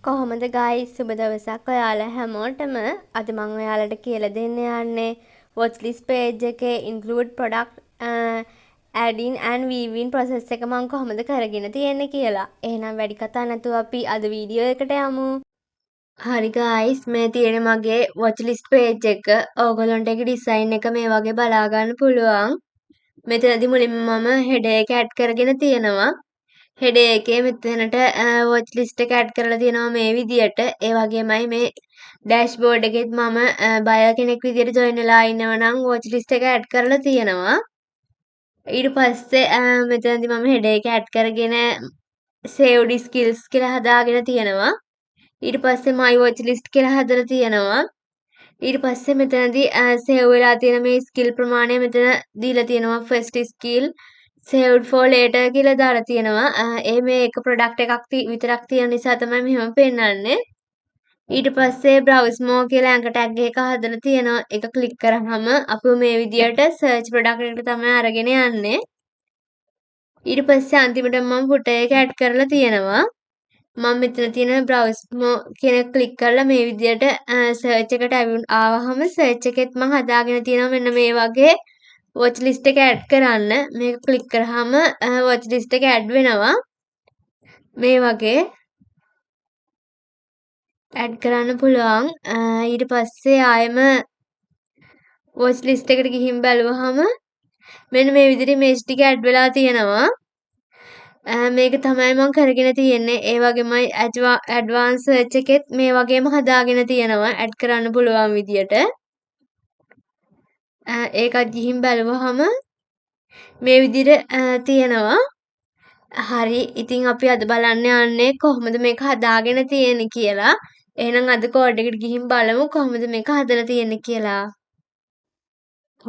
කොහොමද ගයිස් සුබ දවසක් ඔයාලා හැමෝටම අද මම ඔයාලට කියලා දෙන්න යන්නේ watch list page එකේ include product add-in and weave-in process එක මම කොහොමද කරගෙන තියෙන්නේ කියලා. එහෙනම් වැඩි කතා නැතුව අපි අද වීඩියෝ එකට යමු. හරි ගයිස් මේ තියෙන මගේ watch list page එක. ඕගොල්ලන්ට ඒකේ design එක මේ වගේ බලා ගන්න පුළුවන්. මෙතනදී මුලින්ම මම header එක add කරගෙන තියෙනවා. header එකේ මෙතනට watch list එක add කරලා තියෙනවා මේ විදියට. ඒ වගේමයි මේ dashboard එකෙත් මම buyer කෙනෙක් විදියට join වෙලා ඉන්නවා නම් watch list එක add කරලා තියෙනවා. ඊට පස්සේ මෙතනදී මම header එක add කරගෙන saved skills කියලා හදාගෙන තියෙනවා. ඊට පස්සේ my watch list කියලා හදලා තියෙනවා. ඊට පස්සේ මෙතනදී save වෙලා තියෙන මේ skill ප්‍රමාණය මෙතන දීලා තියෙනවා first skill saved for later කියලා දාලා තියෙනවා. මේ එක product එකක් විතරක් තියෙන නිසා තමයි මෙහෙම පෙන්නන්නේ. ඊට පස්සේ browse more කියලා anchor tag එක හදලා තියෙනවා. ඒක click කරාම අපිව මේ විදියට search product එකට තමයි අරගෙන යන්නේ. ඊට පස්සේ අන්තිමට මම footer එක add කරලා තියෙනවා. මම මෙතන තියෙන browse more කියන click කරලා මේ විදියට search එකට ආවහම search එකෙත් මම හදාගෙන තියෙනවා මෙන්න මේ වගේ watch list එක add කරන්න. මේක click කරාම watch list එක add වෙනවා. මේ වගේ add කරන්න පුළුවන්. ඊට පස්සේ ආයෙම watch list එකට ගිහින් බැලුවහම මෙන්න මේ විදිහට image ටික add වෙලා තියෙනවා. මේක තමයි මම කරගෙන තියෙන්නේ. ඒ වගේමයි advanced search එකෙත් මේ වගේම හදාගෙන තියෙනවා add කරන්න පුළුවන් විදියට. ඒකත් ගිහින් බැලුවහම මේ විදිහට තියෙනවා. හරි ඉතින් අපි අද බලන්න යන්නේ කොහොමද මේක හදාගෙන තියෙන්නේ කියලා. එහෙනම් අද කෝඩ් එකට ගිහින් බලමු කොහොමද මේක හදලා තියෙන්නේ කියලා.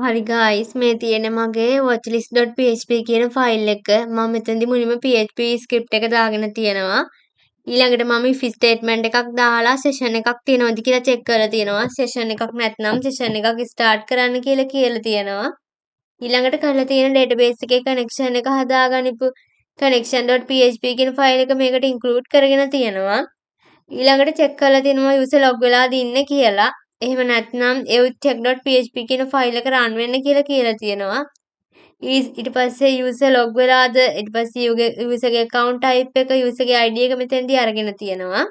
හරි guys මේ තියෙන්නේ මගේ watchlist.php කියන ෆයිල් එක. මම මෙතනදී මුලින්ම php script එක දාගෙන තියෙනවා. ඊළඟට මම if statement එකක් දාලා session එකක් තියෙනවද කියලා check කරලා තියෙනවා. session එකක් නැත්නම් session එකක් start කරන්න කියලා තියෙනවා. ඊළඟට කරලා තියෙන database එකේ connection එක හදාගනිපු connection.php කියන ෆයිල් එක මේකට include කරගෙන තියෙනවා. ඊළඟට check කරලා තියෙනවා user log වෙලාද ඉන්නේ කියලා. එහෙම නැත්නම් check.php කියන ෆයිල් එක run වෙන්න කියලා තියෙනවා. ඊට පස්සේ user log වෙලාද ඊට පස්සේ user ගේ account type එක user ගේ ID එක මෙතෙන්දී අරගෙන තියෙනවා.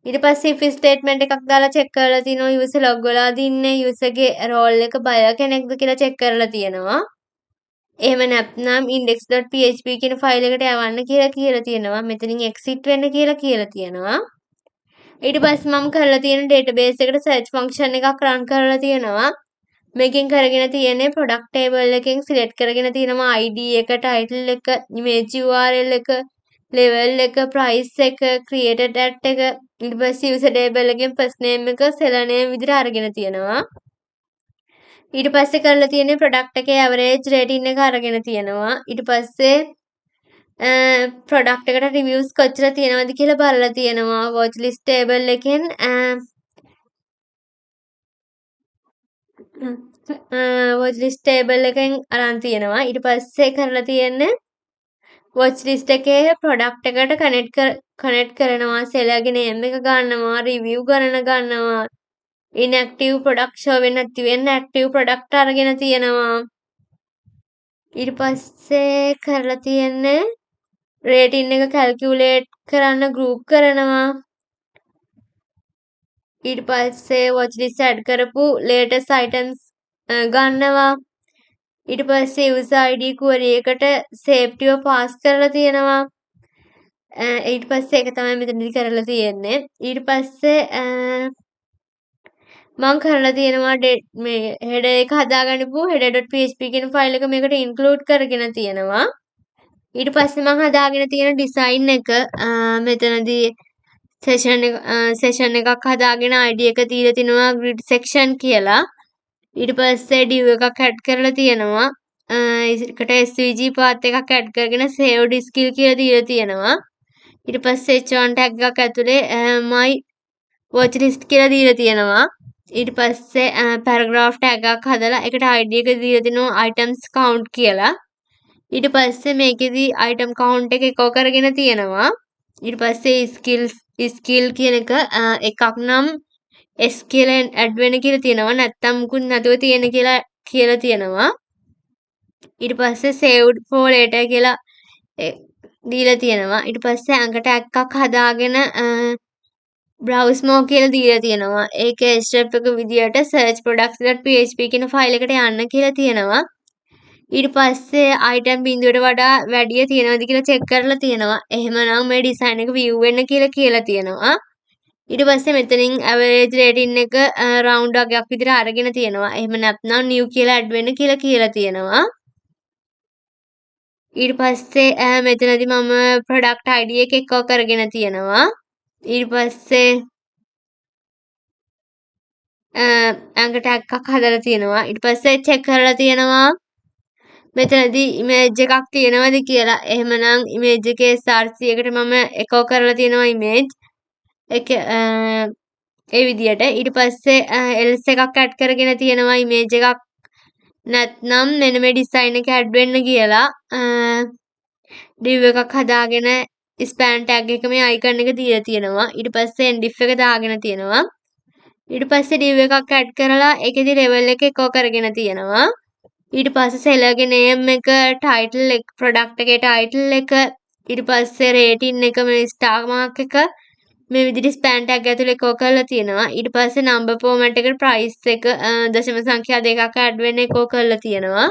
ඊට පස්සේ if statement එකක් දාලා check කරලා තිනවා user log වෙලාද ඉන්නේ user ගේ role එක buyer කෙනෙක්ද කියලා check කරලා තියෙනවා. එහෙම නැත්නම් index.php කියන ෆයිල් එකට යවන්න කියලා තියෙනවා. මෙතනින් exit වෙන්න කියලා තියෙනවා. ඊට පස්සේ මම කරලා තියෙන database එකට search function එකක් run කරලා තියෙනවා. මේකෙන් කරගෙන තියෙන්නේ product table එකෙන් select කරගෙන තියෙනවා ID එක, title එක, image URL එක, level එක, price එක, created at එක, ඊට පස්සේ user table එකෙන් first name එක, seller name විදිහට අරගෙන තියෙනවා. ඊට පස්සේ කරලා තියෙන්නේ product එකේ average rating එක අරගෙන තියෙනවා. ඊට පස්සේ product එකට reviews කොච්චර තියෙනවද කියලා බලලා තියෙනවා. watch list table එකෙන් watch list table එකෙන් අරන් තියෙනවා. ඊට පස්සේ කරලා තියෙන්නේ watch list එකේ product එකට connect කරනවා. seller ගේ name එක ගන්නවා, review ගණන ගන්නවා. inactive product show වෙන්නේ නැති වෙන්න active product අරගෙන තියෙනවා. ඊට පස්සේ කරලා තියෙන්නේ rating එක calculate කරන්න group කරනවා. ඊට පස්සේ watch list add කරපු latest items ගන්නවා. ඊට පස්සේ user ID query එකට safety එක pass කරලා තියෙනවා. ඊට පස්සේ ඒක තමයි මෙතනදී කරලා තියෙන්නේ. ඊට පස්සේ මම කරලා තියෙනවා මේ header එක හදාගන්නපු header.php කියන ෆයිල් එක මේකට include කරගෙන තියෙනවා. ඊට පස්සේ මම හදාගෙන තියෙන design එක මෙතනදී session එකක් හදාගෙන ID එක දීලා තිනවා grid section කියලා. ඊට පස්සේ div එකක් add කරලා තියෙනවා. ඒකට svg path එකක් add කරගෙන saved skill කියලා දීලා තියෙනවා. ඊට පස්සේ h1 tag එකක් ඇතුලේ my watch list කියලා දීලා තියෙනවා. ඊට පස්සේ paragraph tag එකක් හදලා ඒකට ID එක දීලා තිනවා items count කියලා. ඊට පස්සේ මේකෙදි item count එක echo කරගෙන තියෙනවා. ඊට පස්සේ skills skill කියන එක එකක් නම් S කියලා add වෙන කියලා තියෙනවා. නැත්තම් මුකුත් නැතුව තියෙන කියලා තියෙනවා. ඊට පස්සේ saved for later කියලා දීලා තියෙනවා. ඊට පස්සේ anchor tag එකක් හදාගෙන browse more කියලා දීලා තියෙනවා. ඒකේ step එක විදියට search products.php කියන ෆයිල් එකට යන්න කියලා තියෙනවා. ඊට පස්සේ item බිඳුවට වඩා වැඩිය තියෙනවද කියලා check කරලා තියෙනවා. එහෙමනම් මේ design එක view වෙන්න කියලා තියෙනවා. ඊට පස්සේ මෙතනින් average rating එක round වගේක් විදිහට අරගෙන තියෙනවා. එහෙම නැත්නම් new කියලා add වෙන්න කියලා තියෙනවා. ඊට පස්සේ මෙතනදී මම product ID එක echo කරගෙන තියෙනවා. ඊට පස්සේ anchor tag එකක් හදලා තියෙනවා. ඊට පස්සේ check කරලා තියෙනවා මෙතනදී image එකක් තියෙනවද කියලා. එහෙමනම් image එකේ src එකට මම echo කරලා තියෙනවා image එක ඒ විදියට. ඊට පස්සේ else එකක් add කරගෙන තියෙනවා image එකක් නැත්නම් මෙන්න මේ design එක add වෙන්න කියලා. div එකක් හදාගෙන span tag එක මේ icon එක දීලා තියෙනවා. ඊට පස්සේ endif එක දාගෙන තියෙනවා. ඊට පස්සේ div එකක් add කරලා ඒකෙදි level එක echo කරගෙන තියෙනවා. ඊට පස්සේ seller ගේ name එක title එක product එකේ title එක ඊට පස්සේ rating එක මේ star mark එක මේ විදිහට span tag ඇතුලේ echo කරලා තියෙනවා. ඊට පස්සේ number format එකට price එක දශම සංඛ්‍යා දෙකක් add වෙන්න echo කරලා තියෙනවා.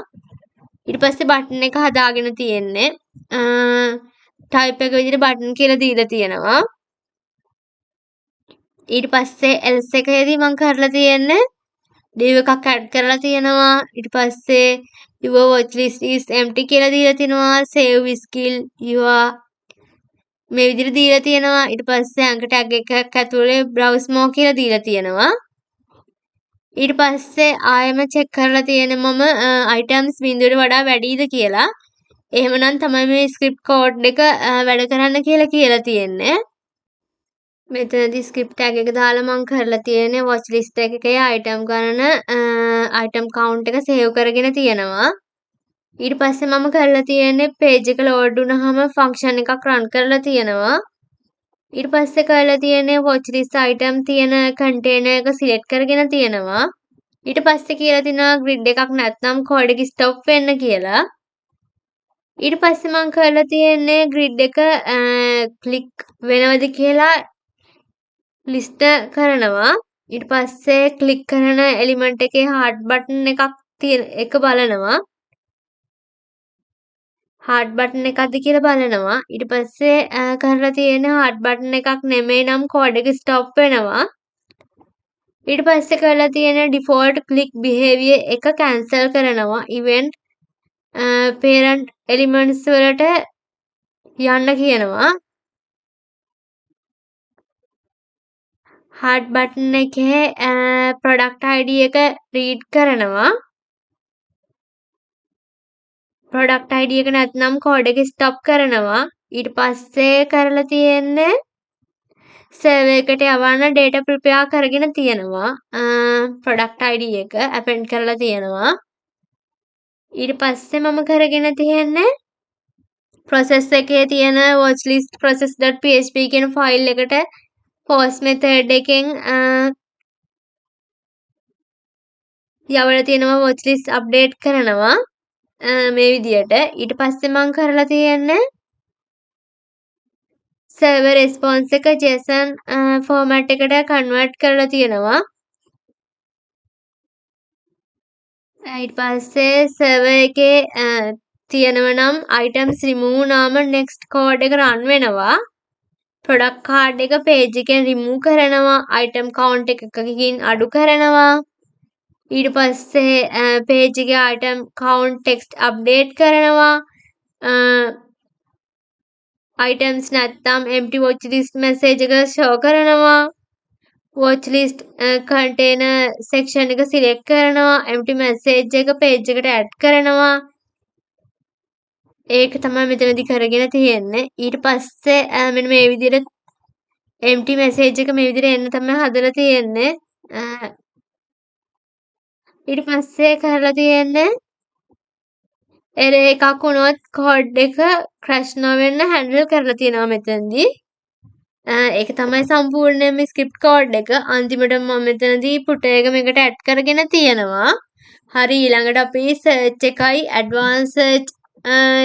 ඊට පස්සේ button එක හදාගෙන තියෙන්නේ type එක විදිහට button කියලා දීලා තියෙනවා. ඊට පස්සේ else එකේදී මම කරලා තියෙන්නේ div එකක් add කරලා තියෙනවා. ඊට පස්සේ your watch list is empty කියලා දීලා තිනවා. save skill your මේ විදිහට දීලා තියෙනවා. ඊට පස්සේ anchor tag එකක් ඇතුලේ browse more කියලා දීලා තියෙනවා. ඊට පස්සේ ආයෙම check කරලා තියෙන්නේ මම items බිඳුවට වඩා වැඩිද කියලා. එහෙමනම් තමයි මේ script code එක වැඩ කරන්න කියලා තියෙන්නේ. මෙතනදී script tag එක දාලා මම කරලා තියෙන්නේ watch list එකේ item ගණන item count එක save කරගෙන තියෙනවා. ඊට පස්සේ මම කරලා තියෙන්නේ page එක load වුණාම function එකක් run කරලා තියෙනවා. ඊට පස්සේ කරලා තියෙන්නේ watch list item තියෙන container එක select කරගෙන තියෙනවා. ඊට පස්සේ කියලා තිනවා grid එකක් නැත්නම් code එක stop වෙන්න කියලා. ඊට පස්සේ මම කරලා තියෙන්නේ grid එක click වෙනවද කියලා list කරනවා. ඊට පස්සේ click කරන element එකේ heart button එකක් තියෙන එක බලනවා. heart button එකක්ද කියලා බලනවා. ඊට පස්සේ කරලා තියෙන heart button එකක් නෙමෙයි නම් code එක stop වෙනවා. ඊට පස්සේ කරලා තියෙන default click behavior එක cancel කරනවා. event parent elements වලට යන්න කියනවා. heart button එකේ product ID එක read කරනවා. product ID එක නැත්නම් code එක stop කරනවා. ඊට පස්සේ කරලා තියෙන්නේ server එකට යවන්න data prepare කරගෙන තියෙනවා. product ID එක append කරලා තියෙනවා. ඊට පස්සේ මම කරගෙන තියෙන්නේ process එකේ තියෙන watchlist process.php කියන ෆයිල් එකට post method එකෙන් යවලා තියෙනවා watchlist update කරනවා. මේ විදියට. ඊට පස්සේ මම කරලා තියෙන්නේ server response එක JSON format එකට convert කරලා තියෙනවා. ඊට පස්සේ server එකේ තියෙනව නම් items remove නාම next code එක run වෙනවා. product card එක page එකෙන් remove කරනවා. item count එකකින් අඩු කරනවා. ඊට පස්සේ page එකේ item count text update කරනවා. items නැත්තම් empty watch list message එක show කරනවා. watch list container section එක select කරනවා. empty message එක page එකට add කරනවා. ඒක තමයි මෙතනදී කරගෙන තියෙන්නේ. ඊට පස්සේ මෙන්න මේ විදිහට empty message එක මේ විදිහට එන්න තමයි හදලා තියෙන්නේ. ඊට පස්සේ කරලා තියෙන්නේ error එකක් වුණොත් code එක crash නොවෙන්න handle කරලා තියෙනවා මෙතනදී. ඒක තමයි සම්පූර්ණයෙන්ම ස්ක්‍රිප්ට් කෝඩ් එක. අන්තිමට මම මෙතනදී footer එක මේකට ඇඩ් කරගෙන තියෙනවා. හරි ඊළඟට අපි සර්ච් එකයි ඇඩ්වාන්ස් සර්ච්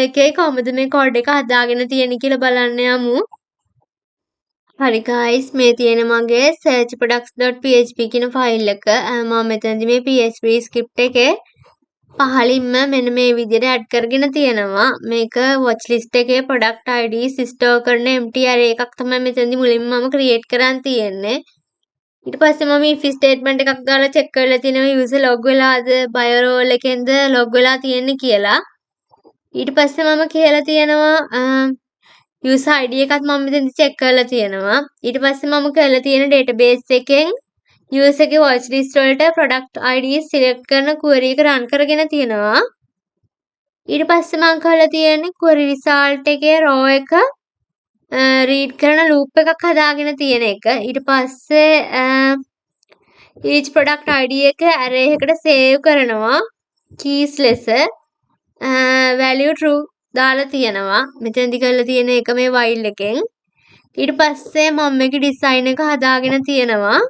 එකේ කොහොමද මේ කෝඩ් එක හදාගෙන තියෙන්නේ කියලා බලන්න යමු. හරි guys මේ තියෙන මගේ searchproducts.php කියන ෆයිල් එක. මම මෙතනදී මේ PHP ස්ක්‍රිප්ට් එකේ පහලින්ම මෙන්න මේ විදිහට ඇඩ් කරගෙන තියෙනවා. මේක watch list එකේ product IDs store කරන empty array එකක් තමයි මෙතනදී මුලින්ම මම create කරන් තියෙන්නේ. ඊට පස්සේ මම if statement එකක් දාලා check කරලා තියෙනවා user log වෙලාද bio role එකෙන්ද log වෙලා තියෙන්නේ කියලා. ඊට පස්සේ මම කියලා තියෙනවා user ID එකත් මම මෙතනදී check කරලා තියෙනවා. ඊට පස්සේ මම කරලා තියෙන database එකෙන් user එකේ watch list වලට product ID select කරන query එක run කරගෙන තියෙනවා. ඊට පස්සේ මම කරලා තියෙන්නේ query result එකේ row එක read කරන loop එකක් හදාගෙන තියෙන එක. ඊට පස්සේ each product ID එක array එකකට save කරනවා keys ලෙස value true දාලා තියෙනවා. මෙතනදි කරලා තියෙන එක මේ while එකෙන්. ඊට පස්සේ මම මේකේ design එක හදාගෙන තියෙනවා.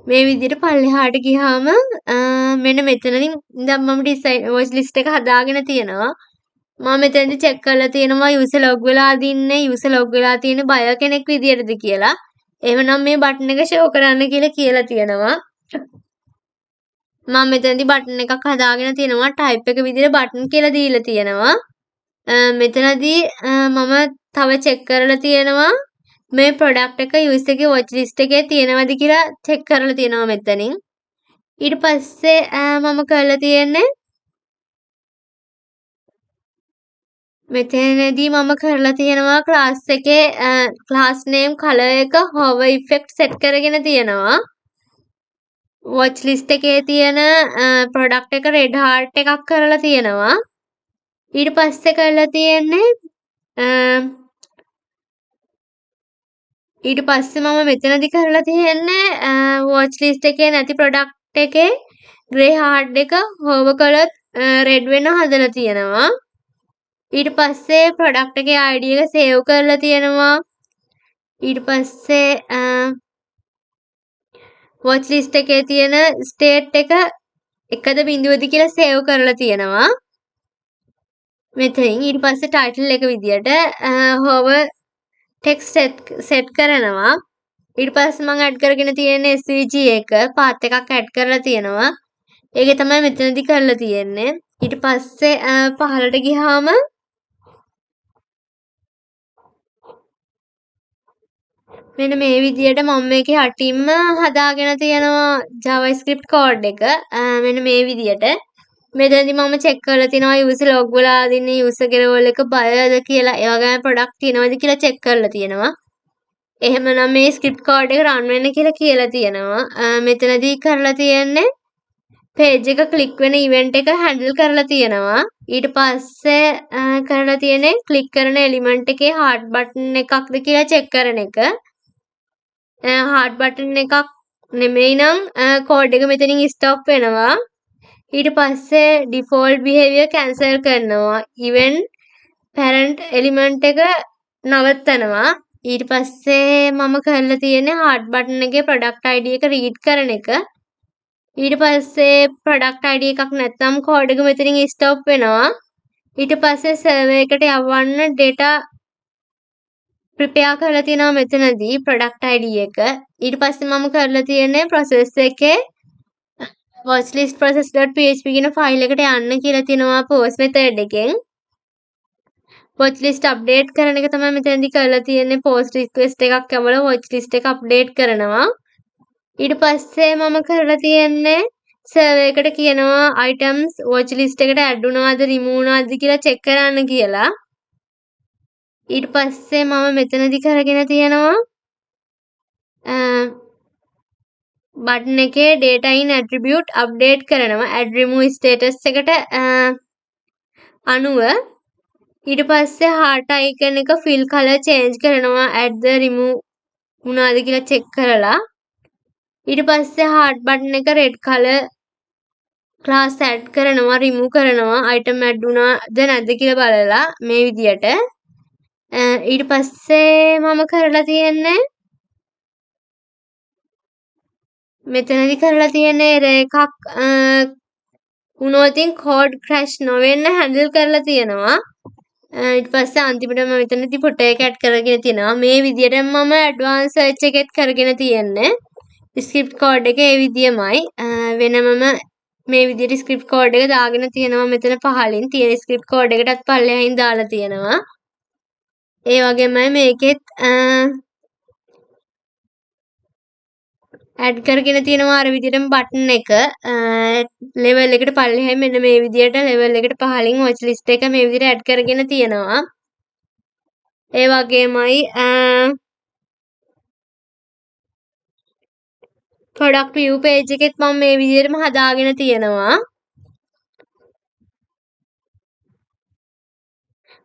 මේ විදිහට පල්ලෙහාට ගියාම මෙන්න මෙතනින් ඉඳන් මම ඩිසයින් වොයිස් ලිස්ට් එක හදාගෙන තියෙනවා. මම මෙතනදී චෙක් කරලා තියෙනවා යූසර් ලොග් වෙලා දින්නේ යූසර් ලොග් වෙලා තියෙන බය කෙනෙක් විදියටද කියලා. එහෙමනම් මේ බටන් එක ෂෝ කරන්න කියලා තියෙනවා. මම මෙතනදී බටන් එකක් හදාගෙන තියෙනවා ටයිප් එක විදිහට බටන් කියලා දීලා තියෙනවා. මෙතනදී මම තව චෙක් කරලා තියෙනවා මේ ප්‍රොඩක්ට් එක යූසර් එකේ watch list එකේ තියෙනවද කියලා චෙක් කරලා තියෙනවා මෙතනින්. ඊට පස්සේ මම කරලා තියෙන්නේ මෙතනදී මම කරලා තියෙනවා class එකේ class name color එක hover effect set කරගෙන තියෙනවා. watch list එකේ තියෙන product එක red heart එකක් කරලා තියෙනවා. ඊට පස්සේ කරලා තියෙන්නේ ඊට පස්සේ මම මෙතනදී කරලා තියෙන්නේ watch list එකේ නැති product එකේ grey heart එක hover කළොත් red වෙන හදලා තියෙනවා. ඊට පස්සේ product එකේ ID එක save කරලා තියෙනවා. ඊට පස්සේ watch list එකේ තියෙන state එක එකද බිඳුවද කියලා save කරලා තියෙනවා. මෙතනින් ඊට පස්සේ title එක විදියට hover text set කරනවා. ඊට පස්සේ මම add කරගෙන තියෙන SVG එක path එකක් add කරලා තියෙනවා. ඒක තමයි මෙතනදී කරලා තියෙන්නේ. ඊට පස්සේ පහළට ගියාම මෙන්න මේ විදියට මම මේකේ යටින්ම හදාගෙන තියෙනවා JavaScript code එක. මෙන්න මේ විදියට. මෙතනදී මම check කරලා තිනවා user log වෙලා දින්නේ user ගේ role එක bioද කියලා ඒ වගේම product තියෙනවද කියලා check කරලා තියෙනවා. එහෙමනම් මේ script code එක run වෙන්න කියලා තියෙනවා. මෙතනදී කරලා තියෙන්නේ page එක click වෙන event එක handle කරලා තියෙනවා. ඊට පස්සේ කරලා තියෙන්නේ click කරන element එකේ heart button එකක්ද කියලා check කරන එක. heart button එකක් නෙමෙයි නම් code එක මෙතනින් stop වෙනවා. ඊට පස්සේ default behavior cancel කරනවා. event parent element එක නවත්තනවා. ඊට පස්සේ මම කරලා තියෙන්නේ heart button එකේ product ID එක read කරන එක. ඊට පස්සේ product ID එකක් නැත්නම් code එක මෙතනින් stop වෙනවා. ඊට පස්සේ server එකට යවන්න data prepare කරලා තියෙනවා මෙතනදී product ID එක. ඊට පස්සේ මම කරලා තියෙන්නේ process එකේ watchlist process.php කියන ෆයිල් එකට යන්න කියලා තියෙනවා post method එකෙන්. watchlist update කරන එක තමයි මෙතනදී කරලා තියෙන්නේ post request එකක් යවලා watchlist එක update කරනවා. ඊට පස්සේ මම කරලා තියෙන්නේ server එකට කියනවා items watchlist එකට add වුණාද remove වුණාද කියලා check කරන්න කියලා. ඊට පස්සේ මම මෙතනදී කරගෙන තියෙනවා button එකේ data in attribute update කරනවා add remove status එකට අනුව. ඊට පස්සේ heart icon එක fill color change කරනවා add the remove වුණාද කියලා check කරලා. ඊට පස්සේ heart button එක red color class add කරනවා remove කරනවා item add වුණාද නැද්ද කියලා බලලා මේ විදියට. ඊට පස්සේ මම කරලා තියෙන්නේ මෙතනදි කරලා තියෙන්නේ එරර් එකක් වුණොතින් කෝඩ් ක්‍රැෂ් නොවෙන්න හැන්ඩල් කරලා තියෙනවා. ඊට පස්සේ අන්තිමට මම මෙතනදි ෆොටෝ එක ඇඩ් කරගෙන තියෙනවා. මේ විදිහට මම ඇඩ්වාන්ස් සර්ච් එකෙත් කරගෙන තියෙන්නේ. ස්ක්‍රිප්ට් කෝඩ් එක ඒ විදියමයි. වෙනමම මේ විදිහට ස්ක්‍රිප්ට් කෝඩ් එක දාගෙන තියෙනවා මෙතන පහලින්. තියෙන ස්ක්‍රිප්ට් කෝඩ් එකටත් පල්ලෙහායින් දාලා තියෙනවා. ඒ වගේමයි මේකෙත් ඇඩ් කරගෙන තියෙනවා අර විදිහටම බටන් එක ලෙවල් එකට පල්ලෙහායි මෙන්න මේ විදිහට ලෙවල් එකට පහලින් වොච් ලිස්ට් එක මේ විදිහට ඇඩ් කරගෙන තියෙනවා. ඒ වගේමයි product view page එකෙත් මම මේ විදිහටම හදාගෙන තියෙනවා.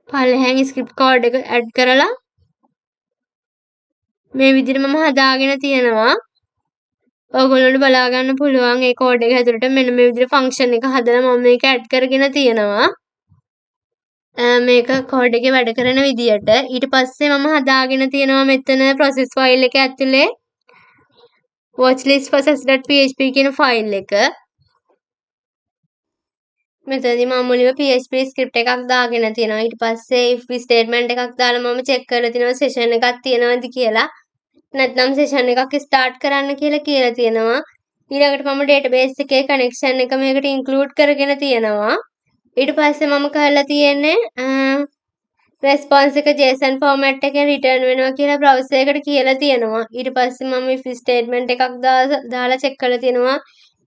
පල්ලෙහාන් ස්ක්‍රිප්ට් කෝඩ් එක ඇඩ් කරලා මේ විදිහට මම හදාගෙන තියෙනවා. ඔයගොල්ලන්ට බලා ගන්න පුළුවන් ඒ කෝඩ් එක ඇතුළට මෙන්න මේ විදිහට ෆන්ක්ෂන් එක හදලා මම මේක ඇඩ් කරගෙන තියෙනවා. මේක කෝඩ් එකේ වැඩ කරන විදියට. ඊට පස්සේ මම හදාගෙන තියෙනවා මෙතන process file එක ඇතුලේ watchlist process.php කියන ෆයිල් එක. මෙතනදී මම මුලින්ම PHP ස්ක්‍රිප්ට් එකක් දාගෙන තියෙනවා. ඊට පස්සේ if ස්ටේට්මන්ට් එකක් දාලා මම චෙක් කරලා තියෙනවා සෙෂන් එකක් තියෙනවද කියලා. නැත්නම් සෙෂන් එකක් ස්ටාර්ට් කරන්න කියලා තියෙනවා. ඊළඟට මම database එකේ connection එක මේකට include කරගෙන තියෙනවා. ඊට පස්සේ මම කරලා තියෙන්නේ response එක JSON format එකෙන් return වෙනවා කියලා browser එකට කියලා තියෙනවා. ඊට පස්සේ මම if statement එකක් දාලා check කරලා තියෙනවා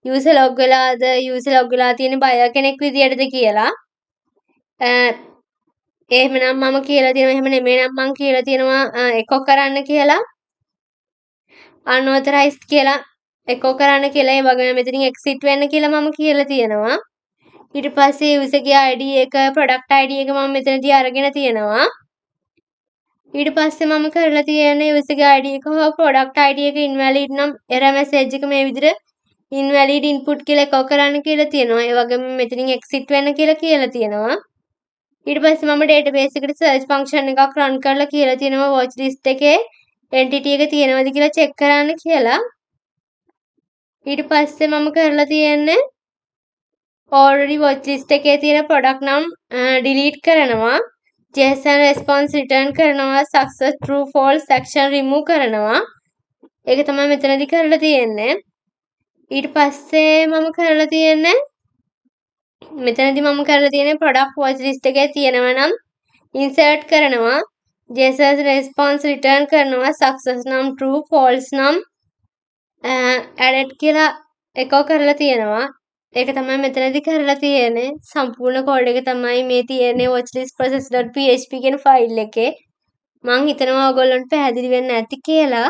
user log වෙලා තියෙන buyer කෙනෙක් විදියටද කියලා. එහෙමනම් මම කියලා තියෙනවා එහෙම නෙමෙයි නම් මම කියලා තියෙනවා echo කරන්න කියලා. unauthorized කියලා echo කරන්න කියලා. ඒ වගේම මෙතනින් exit වෙන්න කියලා මම කියලා තියෙනවා. ඊට පස්සේ user ගේ ID එක product ID එක මම මෙතනදී අරගෙන තියෙනවා. ඊට පස්සේ මම කරලා තියෙන්නේ user ගේ ID එක හෝ product ID එක invalid නම් error message එක මේ විදිහට invalid input කියලා echo කරන්න කියලා තියෙනවා. ඒ වගේම මෙතනින් exit වෙන්න කියලා තියෙනවා. ඊට පස්සේ මම database එකට search function එකක් run කරලා කියලා තියෙනවා watch list එකේ entity එක තියෙනවද කියලා check කරන්න කියලා. ඊට පස්සේ මම කරලා තියෙන්නේ already watch list එකේ තියෙන product නම් delete කරනවා. JSON response return කරනවා. success true false action remove කරනවා. ඒක තමයි මෙතනදී කරලා තියෙන්නේ. ඊට පස්සේ මම කරලා තියෙන්නේ product watch list එකේ තියෙනවා නම් insert කරනවා. JSON response return කරනවා. success නම් true false නම් added කියලා echo කරලා තියෙනවා. ඒක තමයි මෙතනදී කරලා තියෙන්නේ. සම්පූර්ණ කෝඩ් එක තමයි මේ තියෙන්නේ watchlist process.php කියන ෆයිල් එකේ. මම හිතනවා ඔයගොල්ලන්ට පැහැදිලි වෙන්න ඇති කියලා.